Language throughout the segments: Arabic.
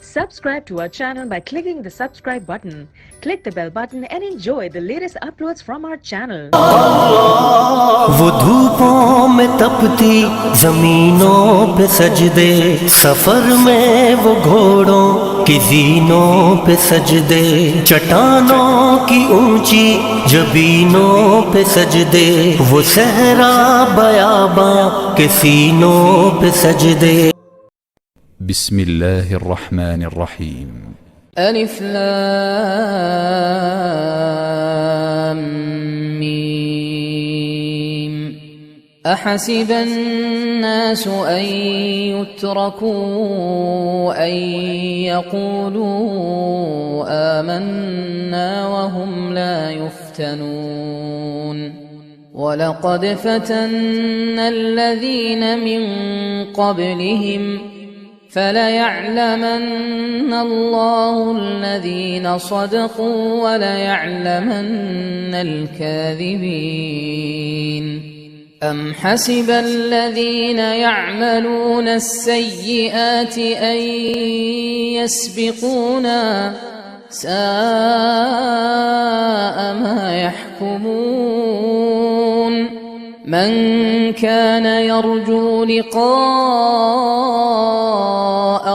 Subscribe to our channel by clicking the subscribe button. Click the bell button and enjoy the latest uploads from our channel. वो धूपों में तपती जमीनों पे सजदे, सफर में वो घोड़ों की जीनों पे सजदे, चट्टानों की ऊंची जबीनों पे सजदे, वो सहरा बयाबां के सीनों पे सजदे। بسم الله الرحمن الرحيم. ألف لام ميم. أحسب الناس أن يتركوا أن يقولوا آمنا وهم لا يفتنون ولقد فتنا الذين من قبلهم فليعلمن الله الذين صدقوا وليعلمن الكاذبين. أم حسب الذين يعملون السيئات أن يسبقونا ساء ما يحكمون. من كان يرجو لقاء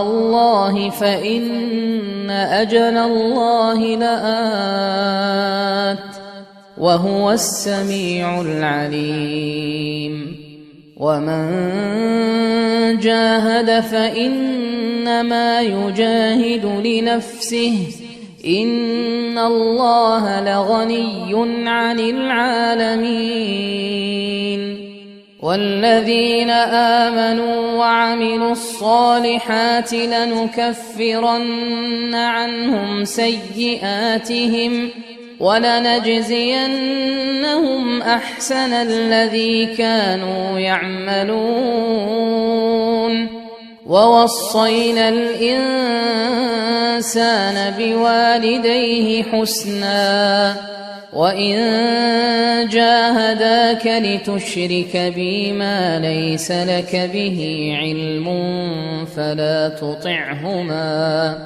الله فإن أجل الله لآت وهو السميع العليم. ومن جاهد فإنما يجاهد لنفسه إن الله لغني عن العالمين. والذين آمنوا وعملوا الصالحات لنكفرن عنهم سيئاتهم ولنجزينهم أحسن الذي كانوا يعملون. ووصينا الإنسان بوالديه حسنا وإن جاهداك لتشرك بي ما ليس لك به علم فلا تطعهما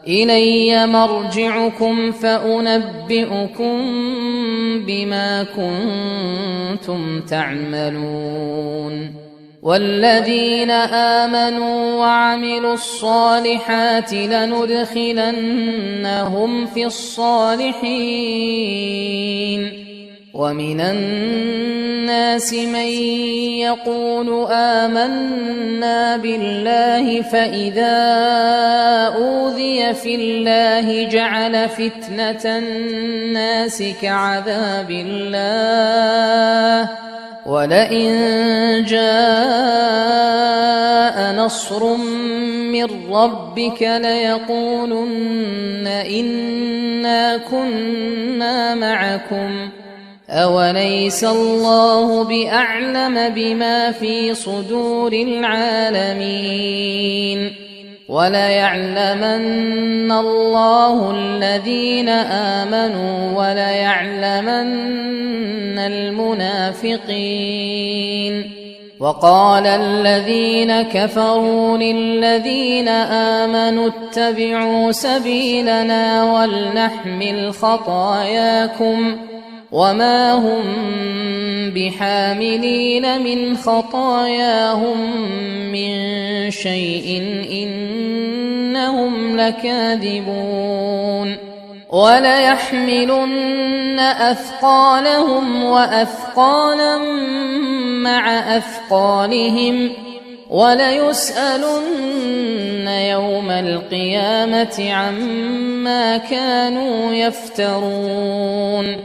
إلي مرجعكم فأنبئكم بما كنتم تعملون. والذين آمنوا وعملوا الصالحات لندخلنهم في الصالحين. ومن الناس من يقول آمنا بالله فإذا أوذي في الله جعل فتنة الناس كعذاب الله ولئن جاء نصر من ربك ليقولن إنا كنا معكم أوليس الله بأعلم بما في صدور العالمين. وليعلمن الله الذين آمنوا وليعلمن المنافقين. وقال الذين كفروا للذين آمنوا اتبعوا سبيلنا ولنحمل خطاياكم وما هم بحاملين من خطاياهم من شيء إنهم لكاذبون. وليحملن أثقالهم وأثقالا مع أثقالهم وليسألن يوم القيامة عما كانوا يفترون.